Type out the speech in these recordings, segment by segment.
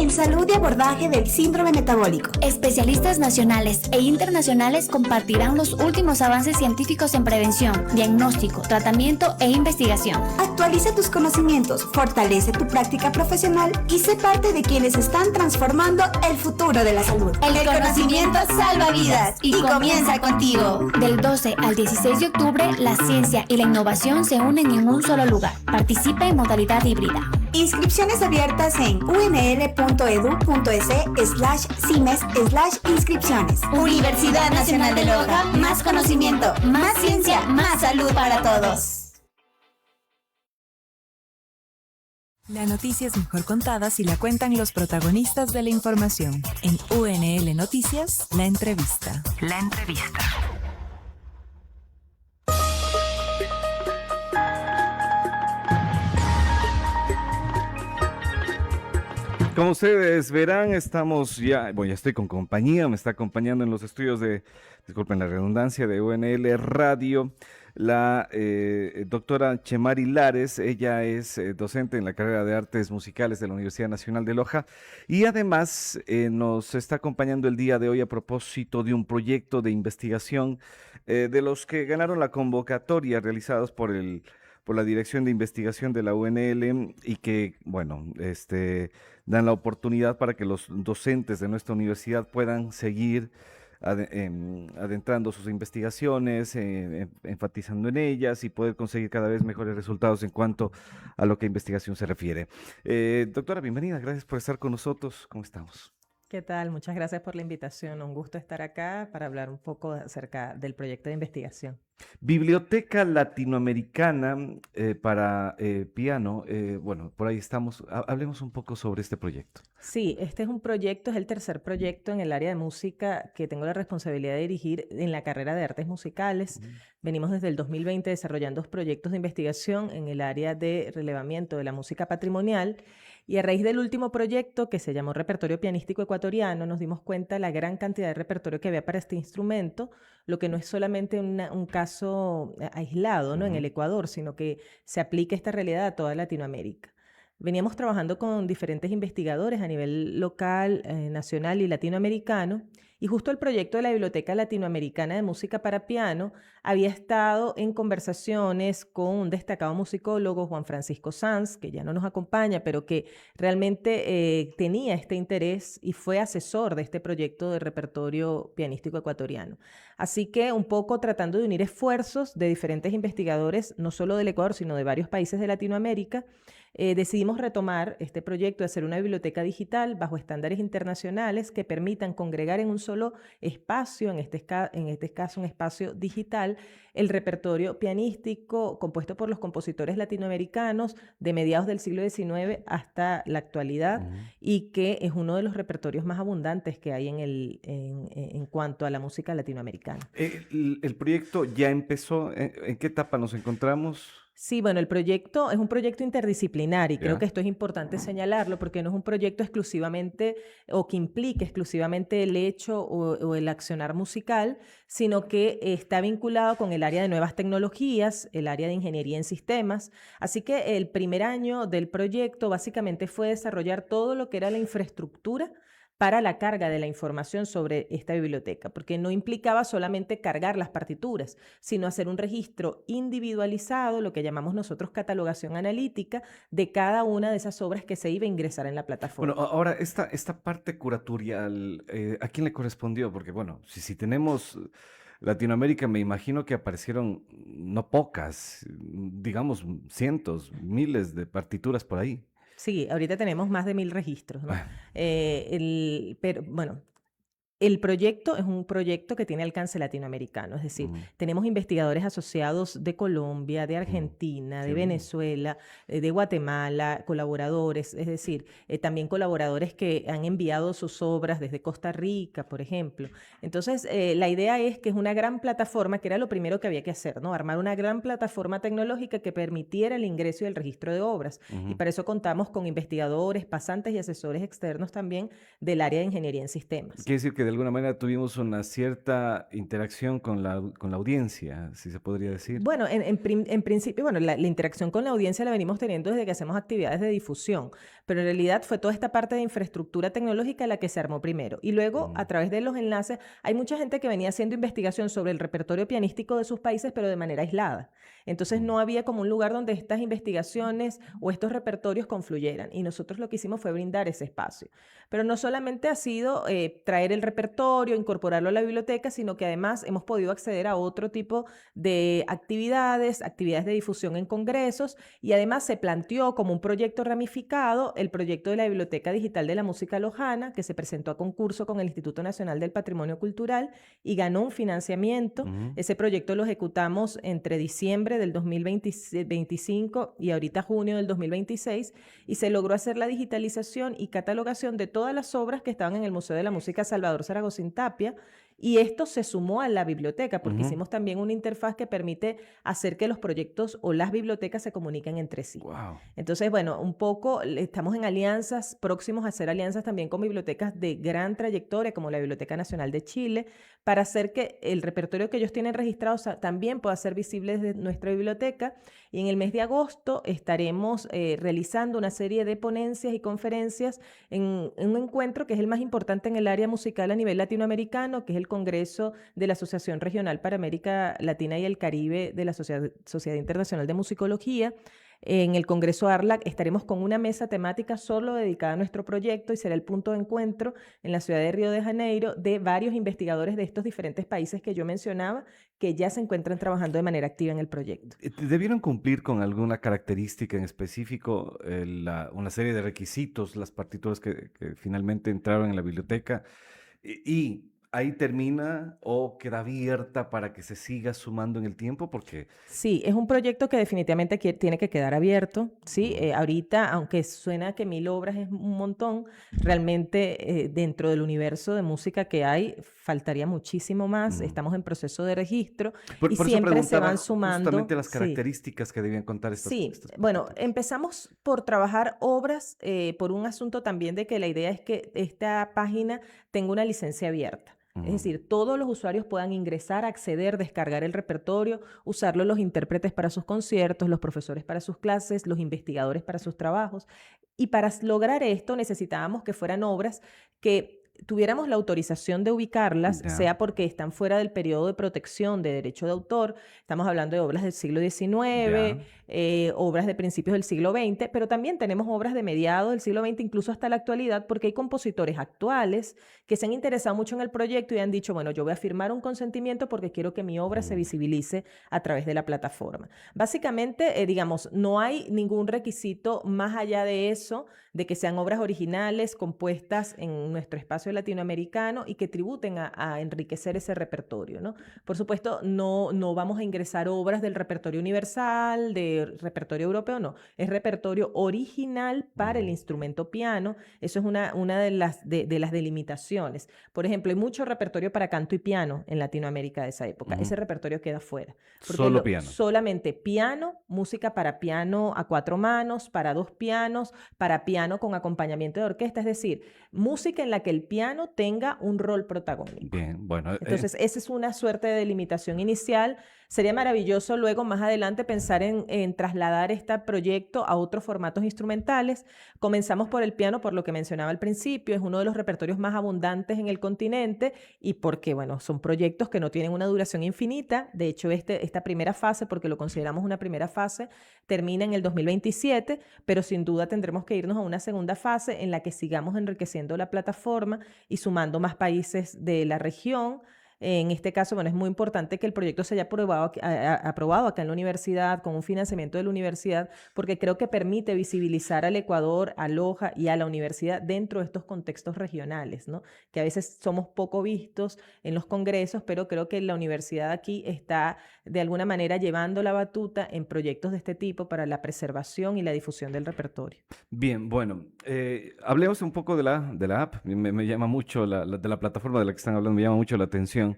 en salud y abordaje del síndrome metabólico. Especialistas nacionales e internacionales compartirán los últimos avances científicos en prevención, diagnóstico, tratamiento e investigación. Actualiza tus conocimientos, fortalece tu práctica profesional y sé parte de quienes están transformando el futuro de la salud. El conocimiento salva vidas y comienza contigo. Del 12 al 16 de octubre, la ciencia y la innovación se unen en un solo lugar. Participa en modalidad híbrida. Inscripciones abiertas en unl.edu.es/cimes/inscripciones. Universidad Nacional de Loja, más conocimiento, más ciencia, más salud para todos. La noticia es mejor contada si la cuentan los protagonistas de la información. En UNL Noticias, la entrevista. La entrevista. Como ustedes verán, estamos ya estoy con compañía, me está acompañando en los estudios disculpen la redundancia, de UNL Radio, la doctora Chemari Lares. Ella es docente en la carrera de Artes Musicales de la Universidad Nacional de Loja y además nos está acompañando el día de hoy a propósito de un proyecto de investigación de los que ganaron la convocatoria realizados por la Dirección de Investigación de la UNL y que, dan la oportunidad para que los docentes de nuestra universidad puedan seguir adentrando sus investigaciones, enfatizando en ellas y poder conseguir cada vez mejores resultados en cuanto a lo que a investigación se refiere. Doctora, bienvenida, gracias por estar con nosotros. ¿Cómo estamos? ¿Qué tal? Muchas gracias por la invitación. Un gusto estar acá para hablar un poco acerca del proyecto de investigación. Biblioteca Latinoamericana para piano. Por ahí estamos. Hablemos un poco sobre este proyecto. Sí, este es un proyecto, es el tercer proyecto en el área de música que tengo la responsabilidad de dirigir en la carrera de artes musicales. Venimos desde el 2020 desarrollando proyectos de investigación en el área de relevamiento de la música patrimonial. Y a raíz del último proyecto, que se llamó Repertorio Pianístico Ecuatoriano, nos dimos cuenta de la gran cantidad de repertorio que había para este instrumento, lo que no es solamente un caso aislado, ¿no? En el Ecuador, sino que se aplica esta realidad a toda Latinoamérica. Veníamos trabajando con diferentes investigadores a nivel local, nacional y latinoamericano, y justo el proyecto de la Biblioteca Latinoamericana de Música para Piano había estado en conversaciones con un destacado musicólogo, Juan Francisco Sanz, que ya no nos acompaña, pero que realmente tenía este interés y fue asesor de este proyecto de repertorio pianístico ecuatoriano. Así que un poco tratando de unir esfuerzos de diferentes investigadores, no solo del Ecuador, sino de varios países de Latinoamérica, decidimos retomar este proyecto de hacer una biblioteca digital bajo estándares internacionales que permitan congregar en un solo espacio, en este caso un espacio digital, el repertorio pianístico compuesto por los compositores latinoamericanos de mediados del siglo XIX hasta la actualidad y que es uno de los repertorios más abundantes que hay en cuanto a la música latinoamericana. ¿El proyecto ya empezó? ¿En qué etapa nos encontramos? Sí, bueno, el proyecto es un proyecto interdisciplinar y creo que esto es importante señalarlo porque no es un proyecto exclusivamente o que implique exclusivamente el hecho o el accionar musical, sino que está vinculado con el área de nuevas tecnologías, el área de ingeniería en sistemas. Así que el primer año del proyecto básicamente fue desarrollar todo lo que era la infraestructura para la carga de la información sobre esta biblioteca, porque no implicaba solamente cargar las partituras, sino hacer un registro individualizado, lo que llamamos nosotros catalogación analítica, de cada una de esas obras que se iba a ingresar en la plataforma. Bueno, ahora, esta parte curatorial, ¿a quién le correspondió? Porque, si tenemos Latinoamérica, me imagino que aparecieron no pocas, digamos cientos, miles de partituras por ahí. Sí, ahorita tenemos más de 1000 registros, ¿no? Pero bueno, el proyecto es un proyecto que tiene alcance latinoamericano, es decir, tenemos investigadores asociados de Colombia, de Argentina, de Venezuela, de Guatemala, colaboradores, es decir, también colaboradores que han enviado sus obras desde Costa Rica, por ejemplo. Entonces, la idea es que es una gran plataforma, que era lo primero que había que hacer, ¿no? Armar una gran plataforma tecnológica que permitiera el ingreso y el registro de obras. Y para eso contamos con investigadores, pasantes y asesores externos también del área de ingeniería en sistemas. Quiere decir que de alguna manera tuvimos una cierta interacción con la audiencia, si se podría decir. Bueno, en principio, bueno, la interacción con la audiencia la venimos teniendo desde que hacemos actividades de difusión, pero en realidad fue toda esta parte de infraestructura tecnológica la que se armó primero. Y luego, a través de los enlaces, hay mucha gente que venía haciendo investigación sobre el repertorio pianístico de sus países, pero de manera aislada. Entonces no había como un lugar donde estas investigaciones o estos repertorios confluyeran. Y nosotros lo que hicimos fue brindar ese espacio. Pero no solamente ha sido traer el repertorio, incorporarlo a la biblioteca, sino que además hemos podido acceder a otro tipo de actividades de difusión en congresos, y además se planteó como un proyecto ramificado el proyecto de la Biblioteca Digital de la Música Lojana, que se presentó a concurso con el Instituto Nacional del Patrimonio Cultural y ganó un financiamiento. Ese proyecto lo ejecutamos entre diciembre del 2025 y ahorita junio del 2026, y se logró hacer la digitalización y catalogación de todas las obras que estaban en el Museo de la Música Salvador Zaragozín Tapia, y esto se sumó a la biblioteca porque hicimos también una interfaz que permite hacer que los proyectos o las bibliotecas se comuniquen entre sí. Wow. Entonces, bueno, un poco estamos en alianzas, próximos a hacer alianzas también con bibliotecas de gran trayectoria, como la Biblioteca Nacional de Chile, para hacer que el repertorio que ellos tienen registrado también pueda ser visible desde nuestra biblioteca. Y en el mes de agosto estaremos realizando una serie de ponencias y conferencias en un encuentro que es el más importante en el área musical a nivel latinoamericano, que es el Congreso de la Asociación Regional para América Latina y el Caribe de la Sociedad Internacional de Musicología. En el Congreso ARLAC estaremos con una mesa temática solo dedicada a nuestro proyecto y será el punto de encuentro en la ciudad de Río de Janeiro de varios investigadores de estos diferentes países que yo mencionaba, que ya se encuentran trabajando de manera activa en el proyecto. ¿Debieron cumplir con alguna característica en específico, una serie de requisitos, las partituras que finalmente entraron en la biblioteca? Y ahí termina o queda abierta para que se siga sumando en el tiempo, porque Sí, es un proyecto que definitivamente tiene que quedar abierto, ¿sí? Ahorita, aunque suena que 1000 obras es un montón, realmente dentro del universo de música que hay, faltaría muchísimo más. Estamos en proceso de registro por y eso siempre se preguntaba van sumando. justamente las Sí. características que debían contar estas Sí, estas bueno, partituras. empezamos por trabajar obras por un asunto también de que la idea es que esta página tenga una licencia abierta. Es decir, todos los usuarios puedan ingresar, acceder, descargar el repertorio, usarlo los intérpretes para sus conciertos, los profesores para sus clases, los investigadores para sus trabajos. Y para lograr esto necesitábamos que fueran obras que tuviéramos la autorización de ubicarlas, Ya. sea porque están fuera del periodo de protección de derecho de autor, estamos hablando de obras del siglo XIX, obras de principios del siglo XX, pero también tenemos obras de mediados del siglo XX, incluso hasta la actualidad, porque hay compositores actuales que se han interesado mucho en el proyecto y han dicho, bueno, yo voy a firmar un consentimiento porque quiero que mi obra se visibilice a través de la plataforma. Básicamente, digamos, no hay ningún requisito más allá de eso, de que sean obras originales, compuestas en nuestro espacio latinoamericano y que tributen a enriquecer ese repertorio, ¿no? Por supuesto, no vamos a ingresar obras del repertorio universal, del repertorio europeo, no. Es repertorio original para el instrumento piano. Eso es una de las delimitaciones. Por ejemplo, hay mucho repertorio para canto y piano en Latinoamérica de esa época. Ese repertorio queda fuera. Solo piano. Solamente piano, música para piano a 4 manos, para 2 pianos, para piano con acompañamiento de orquesta, es decir, música en la que el piano tenga un rol protagónico. Bien, bueno. Entonces, esa es una suerte de delimitación inicial. Sería maravilloso luego, más adelante, pensar en trasladar este proyecto a otros formatos instrumentales. Comenzamos por el piano, por lo que mencionaba al principio, es uno de los repertorios más abundantes en el continente y porque, bueno, son proyectos que no tienen una duración infinita. De hecho, esta primera fase, porque lo consideramos una primera fase, termina en el 2027, pero sin duda tendremos que irnos a una segunda fase en la que sigamos enriqueciendo la plataforma y sumando más países de la región. En este caso, bueno, es muy importante que el proyecto se haya aprobado acá en la universidad, con un financiamiento de la universidad, porque creo que permite visibilizar al Ecuador, a Loja y a la universidad dentro de estos contextos regionales, ¿no? Que a veces somos poco vistos en los congresos, pero creo que la universidad aquí está de alguna manera llevando la batuta en proyectos de este tipo para la preservación y la difusión del repertorio. Bien, bueno, hablemos un poco de la app. Me llama mucho, de la plataforma de la que están hablando, me llama mucho la atención.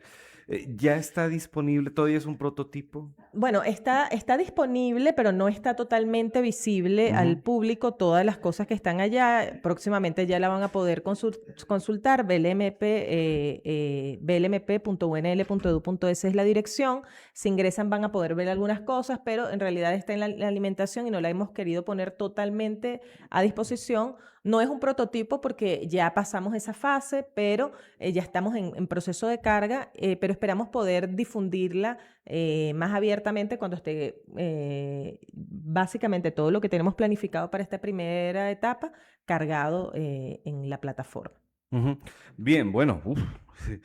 ¿Ya está disponible? ¿Todavía es un prototipo? Bueno, está disponible, pero no está totalmente visible al público todas las cosas que están allá. Próximamente ya la van a poder consultar. blmp.unl.edu.es es la dirección. Si ingresan van a poder ver algunas cosas, pero en realidad está en la alimentación y no la hemos querido poner totalmente a disposición. No es un prototipo porque ya pasamos esa fase, pero ya estamos en proceso de carga, pero esperamos poder difundirla más abiertamente cuando esté básicamente todo lo que tenemos planificado para esta primera etapa cargado en la plataforma. Ujú. Bien, bueno, sí,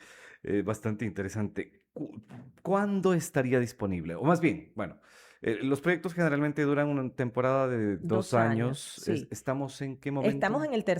bastante interesante. ¿Cuándo estaría disponible? O más bien, bueno, los proyectos generalmente duran una temporada de 2 años. Sí. ¿Estamos en qué momento?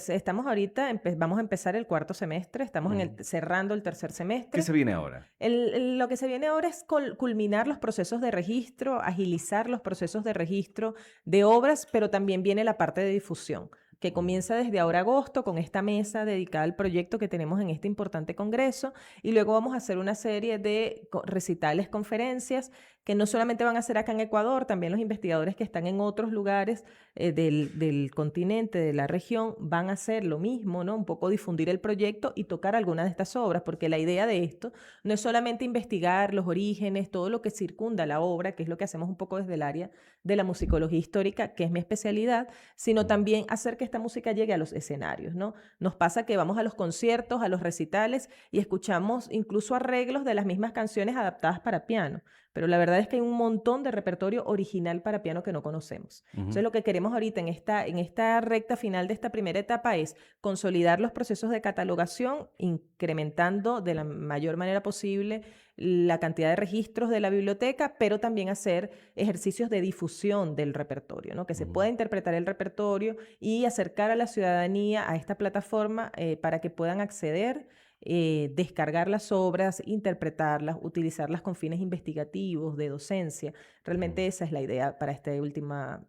Estamos ahorita, vamos a empezar el cuarto semestre, estamos cerrando el tercer ¿Qué semestre. se viene ahora? Lo que se viene ahora es culminar los procesos de registro, agilizar los procesos de registro de obras, pero también viene la parte de difusión, que comienza desde ahora agosto con esta mesa dedicada al proyecto que tenemos en este importante congreso, y luego vamos a hacer una serie de recitales, conferencias, que no solamente van a ser acá en Ecuador, también los investigadores que están en otros lugares del continente, de la región, van a hacer lo mismo, ¿no? Un poco difundir el proyecto y tocar algunas de estas obras, porque la idea de esto no es solamente investigar los orígenes, todo lo que circunda la obra, que es lo que hacemos un poco desde el área de la musicología histórica, que es mi especialidad, sino también hacer que esta música llegue a los escenarios, ¿no? Nos pasa que vamos a los conciertos, a los recitales y escuchamos incluso arreglos de las mismas canciones adaptadas para piano, pero la verdad es que hay un montón de repertorio original para piano que no conocemos. Entonces lo que queremos ahorita en esta recta final de esta primera etapa es consolidar los procesos de catalogación, incrementando de la mayor manera posible la cantidad de registros de la biblioteca, pero también hacer ejercicios de difusión del repertorio, ¿no? Que se pueda interpretar el repertorio y acercar a la ciudadanía a esta plataforma para que puedan acceder, descargar las obras, interpretarlas, utilizarlas con fines investigativos, de docencia. Realmente esa es la idea para este último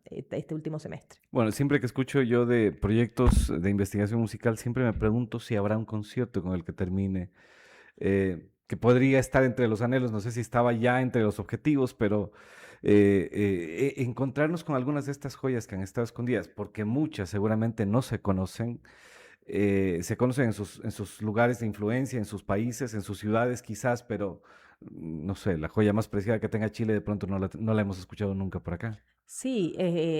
semestre. Bueno, siempre que escucho yo de proyectos de investigación musical, siempre me pregunto si habrá un concierto con el que termine, que podría estar entre los anhelos, no sé si estaba ya entre los objetivos, pero encontrarnos con algunas de estas joyas que han estado escondidas, porque muchas seguramente no se conocen. Se conocen en sus lugares de influencia, en sus países, en sus ciudades quizás, pero no sé, la joya más preciada que tenga Chile de pronto no la hemos escuchado nunca por acá. Sí,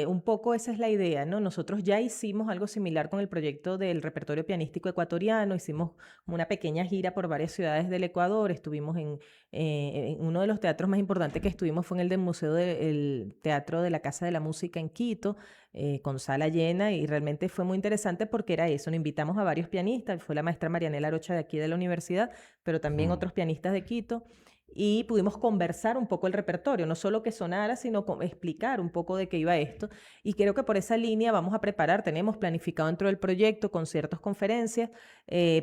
un poco esa es la idea, ¿no? Nosotros ya hicimos algo similar con el proyecto del repertorio pianístico ecuatoriano, hicimos una pequeña gira por varias ciudades del Ecuador, estuvimos en uno de los teatros más importantes que estuvimos fue en el del Museo del Teatro de la Casa de la Música en Quito, con sala llena, y realmente fue muy interesante porque era eso, nos invitamos a varios pianistas, fue la maestra Marianela Arocha de aquí de la universidad, pero también otros pianistas de Quito, y pudimos conversar un poco el repertorio, no solo que sonara, sino explicar un poco de qué iba esto. Y creo que por esa línea vamos a preparar, tenemos planificado dentro del proyecto conciertos, conferencias,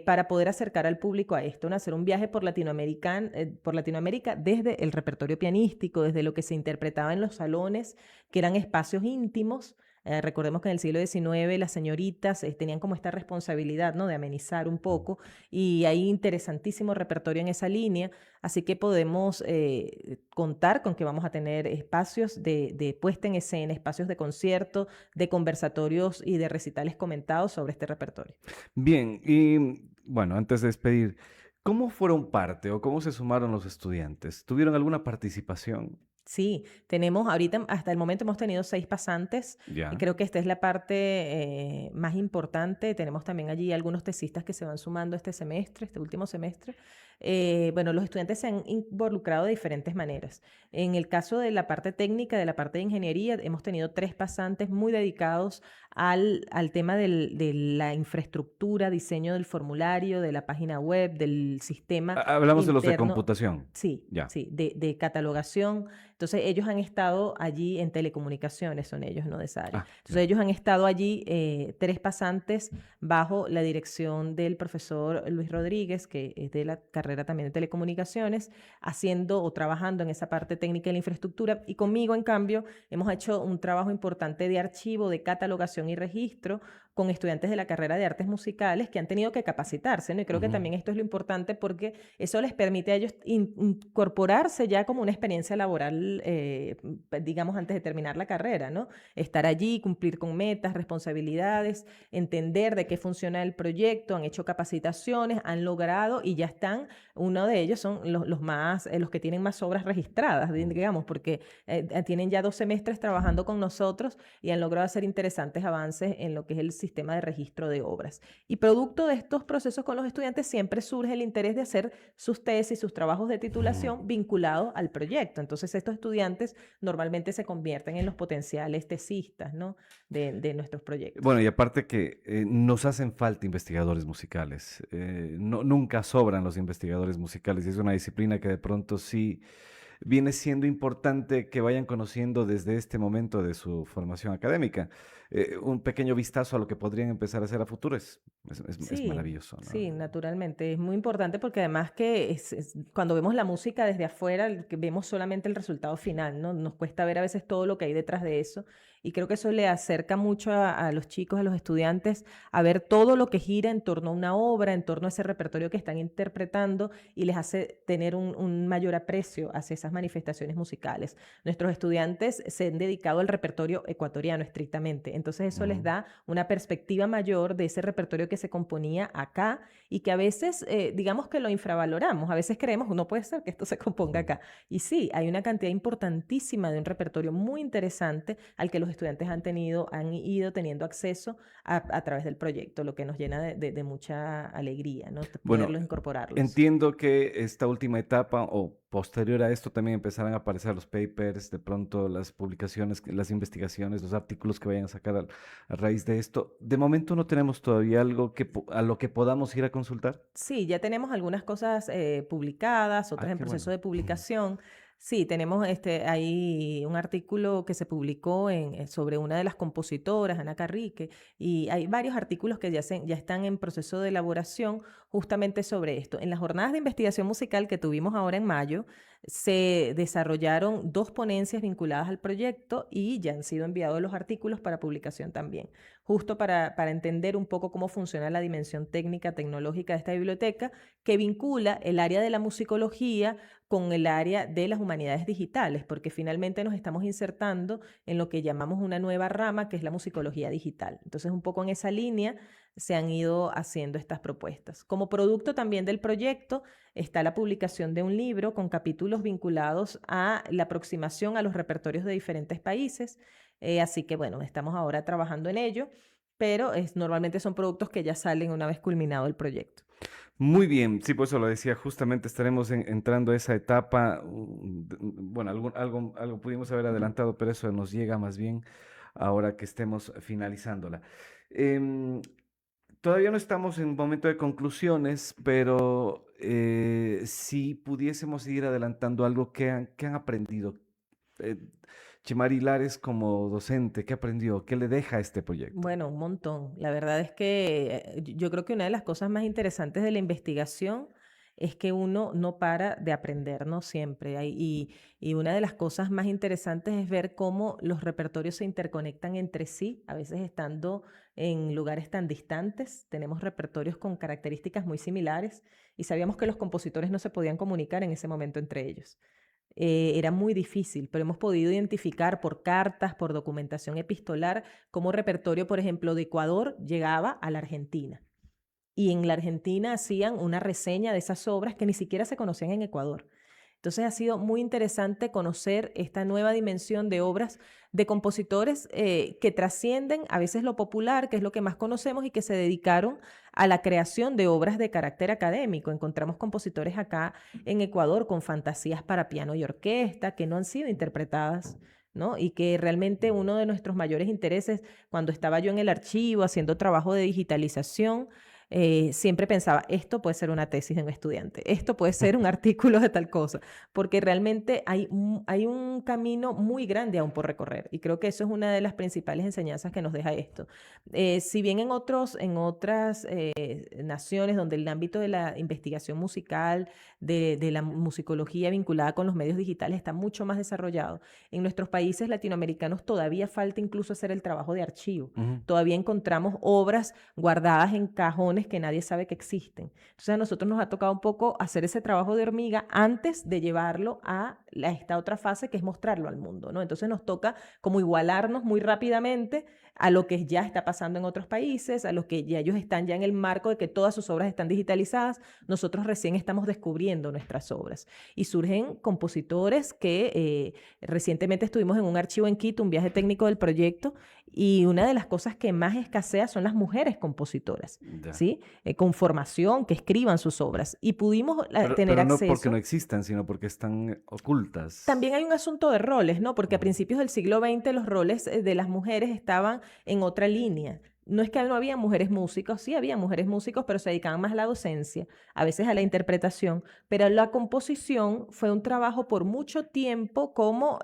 para poder acercar al público a esto, ¿no? Hacer un viaje por Latinoamérica desde el repertorio pianístico, desde lo que se interpretaba en los salones, que eran espacios íntimos. Recordemos que en el siglo XIX las señoritas tenían como esta responsabilidad, ¿no? De amenizar un poco, y hay interesantísimo repertorio en esa línea, así que podemos contar con que vamos a tener espacios de puesta en escena, espacios de concierto, de conversatorios y de recitales comentados sobre este repertorio. Bien, y bueno, antes de despedir, ¿cómo fueron parte o cómo se sumaron los estudiantes? ¿Tuvieron alguna participación? Sí, tenemos ahorita, hasta el momento hemos tenido 6 pasantes Ya. y creo que esta es la parte más importante. Tenemos también allí algunos tesistas que se van sumando este último semestre. Bueno, los estudiantes se han involucrado de diferentes maneras. En el caso de la parte técnica, de la parte de ingeniería, hemos tenido 3 pasantes muy dedicados al tema de la infraestructura, diseño del formulario, de la página web, del sistema Hablamos de los de interno. computación. Sí, Ya. sí, de catalogación. Entonces ellos han estado allí en telecomunicaciones, son ellos, ¿no? De esa área. Entonces ellos han estado allí 3 pasantes bajo la dirección del profesor Luis Rodríguez, que es de la carrera también de telecomunicaciones, haciendo o trabajando en esa parte técnica de la infraestructura. Y conmigo, en cambio, hemos hecho un trabajo importante de archivo, de catalogación y registro, con estudiantes de la carrera de artes musicales que han tenido que capacitarse, ¿no? Y creo que también esto es lo importante porque eso les permite a ellos incorporarse ya como una experiencia laboral, digamos, antes de terminar la carrera, ¿no? Estar allí, cumplir con metas, responsabilidades, entender de qué funciona el proyecto, han hecho capacitaciones, han logrado y ya están, uno de ellos son los que tienen más obras registradas, digamos, porque tienen ya 2 semestres trabajando con nosotros y han logrado hacer interesantes avances en lo que es el sistema de registro de obras. Y producto de estos procesos con los estudiantes siempre surge el interés de hacer sus tesis, sus trabajos de titulación vinculados al proyecto. Entonces estos estudiantes normalmente se convierten en los potenciales tesistas, ¿no? de nuestros proyectos. Bueno, y aparte que nos hacen falta investigadores musicales. Nunca sobran los investigadores musicales y es una disciplina que de pronto sí viene siendo importante que vayan conociendo desde este momento de su formación académica. Un pequeño vistazo a lo que podrían empezar a hacer a futuro es Sí, maravilloso, ¿no? sí, naturalmente. Es muy importante porque además que cuando vemos la música desde afuera, que vemos solamente el resultado final, ¿no? Nos cuesta ver a veces todo lo que hay detrás de eso. Y creo que eso le acerca mucho a los chicos, a los estudiantes, a ver todo lo que gira en torno a una obra, en torno a ese repertorio que están interpretando y les hace tener un mayor aprecio hacia esas manifestaciones musicales. Nuestros estudiantes se han dedicado al repertorio ecuatoriano estrictamente. Entonces eso les da una perspectiva mayor de ese repertorio que se componía acá y que a veces, digamos que lo infravaloramos. A veces creemos, no puede ser que esto se componga acá. Y sí, hay una cantidad importantísima de un repertorio muy interesante al que los estudiantes han ido teniendo acceso a través del proyecto, lo que nos llena de mucha alegría, ¿no? Bueno, Poderlos incorporarlos. entiendo que esta última etapa o posterior a esto también empezarán a aparecer los papers, de pronto las publicaciones, las investigaciones, los artículos que vayan a sacar a raíz de esto. De momento no tenemos todavía algo a lo que podamos ir a consultar. Sí, ya tenemos algunas cosas publicadas, otras en Qué proceso bueno. de publicación. Sí, tenemos ahí un artículo que se publicó sobre una de las compositoras, Ana Carrique, y hay varios artículos que ya están en proceso de elaboración justamente sobre esto. En las jornadas de investigación musical que tuvimos ahora en mayo, se desarrollaron 2 ponencias vinculadas al proyecto y ya han sido enviados los artículos para publicación también, justo para entender un poco cómo funciona la dimensión técnica, tecnológica de esta biblioteca, que vincula el área de la musicología con el área de las humanidades digitales, porque finalmente nos estamos insertando en lo que llamamos una nueva rama, que es la musicología digital. Entonces, un poco en esa línea se han ido haciendo estas propuestas. Como producto también del proyecto está la publicación de un libro con capítulos vinculados a la aproximación a los repertorios de diferentes países. Así que, bueno, estamos ahora trabajando en ello, pero normalmente son productos que ya salen una vez culminado el proyecto. Muy bien, sí, por eso lo decía, justamente estaremos entrando a esa etapa. Bueno, algo pudimos haber adelantado, pero eso nos llega más bien ahora que estemos finalizándola. Em, Todavía no estamos en momento de conclusiones, pero si pudiésemos ir adelantando algo que han aprendido. Eh, Chimari Lares como docente, ¿qué aprendió? ¿Qué le deja este proyecto? Bueno, un montón. La verdad es que yo creo que una de las cosas más interesantes de la investigación es que uno no para de aprender, ¿no? Siempre. Y una de las cosas más interesantes es ver cómo los repertorios se interconectan entre sí, a veces estando en lugares tan distantes. Tenemos repertorios con características muy similares y sabíamos que los compositores no se podían comunicar en ese momento entre ellos. Era muy difícil, pero hemos podido identificar por cartas, por documentación epistolar, cómo repertorio, por ejemplo, de Ecuador llegaba a la Argentina. Y en la Argentina hacían una reseña de esas obras que ni siquiera se conocían en Ecuador. Entonces ha sido muy interesante conocer esta nueva dimensión de obras de compositores que trascienden a veces lo popular, que es lo que más conocemos, y que se dedicaron a la creación de obras de carácter académico. Encontramos compositores acá en Ecuador con fantasías para piano y orquesta que no han sido interpretadas, ¿no? Y que realmente uno de nuestros mayores intereses, cuando estaba yo en el archivo haciendo trabajo de digitalización, siempre pensaba, esto puede ser una tesis de un estudiante, esto puede ser un artículo de tal cosa, porque realmente hay un camino muy grande aún por recorrer y creo que eso es una de las principales enseñanzas que nos deja esto. Si bien en otras naciones donde el ámbito de la investigación musical, de la musicología vinculada con los medios digitales está mucho más desarrollado, en nuestros países latinoamericanos todavía falta incluso hacer el trabajo de archivo. Todavía encontramos obras guardadas en cajones que nadie sabe que existen. Entonces a nosotros nos ha tocado un poco hacer ese trabajo de hormiga antes de llevarlo a esta otra fase que es mostrarlo al mundo, ¿no? Entonces nos toca como igualarnos muy rápidamente a lo que ya está pasando en otros países, a lo que ya ellos están ya en el marco de que todas sus obras están digitalizadas. Nosotros recién estamos descubriendo nuestras obras. Y surgen compositores que recientemente estuvimos en un archivo en Quito, un viaje técnico del proyecto, y una de las cosas que más escasea son las mujeres compositoras, ¿sí? Con formación, que escriban sus obras. Y pudimos tener pero no acceso. porque no existan, sino porque están ocultas. También hay un asunto de roles, ¿no? Porque a principios del siglo XX los roles de las mujeres estaban en otra línea. No es que no había mujeres músicos, sí había mujeres músicos, pero se dedicaban más a la docencia, a veces a la interpretación, pero la composición fue un trabajo por mucho tiempo como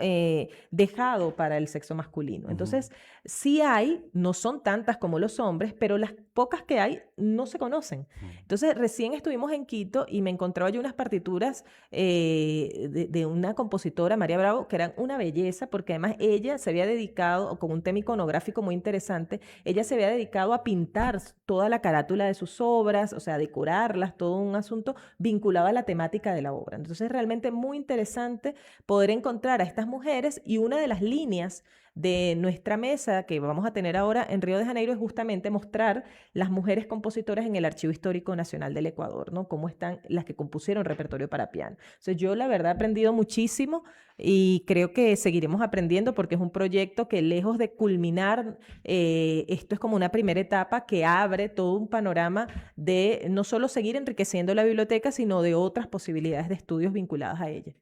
dejado para el sexo masculino. Entonces, sí hay, no son tantas como los hombres, pero las pocas que hay no se conocen. Entonces, recién estuvimos en Quito y me encontraba yo unas partituras de una compositora, María Bravo, que eran una belleza, porque además ella se había dedicado, con un tema iconográfico muy interesante, ella se había dedicado a pintar toda la carátula de sus obras, o sea, decorarlas, todo un asunto vinculado a la temática de la obra. Entonces, realmente muy interesante poder encontrar a estas mujeres y una de las líneas de nuestra mesa que vamos a tener ahora en Río de Janeiro es justamente mostrar las mujeres compositoras en el Archivo Histórico Nacional del Ecuador, ¿no? Cómo están las que compusieron repertorio para piano. Entonces, yo la verdad he aprendido muchísimo y creo que seguiremos aprendiendo porque es un proyecto que lejos de culminar, esto es como una primera etapa que abre todo un panorama de no solo seguir enriqueciendo la biblioteca, sino de otras posibilidades de estudios vinculadas a ella.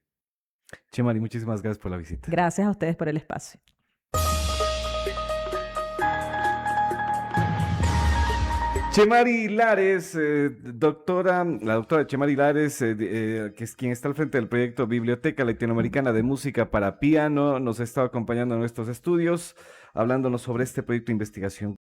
Chemari, muchísimas gracias por la visita. Gracias a ustedes por el espacio. Chemari Lares, la doctora Chemari Lares, que es quien está al frente del proyecto Biblioteca Latinoamericana de Música para Piano, nos ha estado acompañando en nuestros estudios, hablándonos sobre este proyecto de investigación.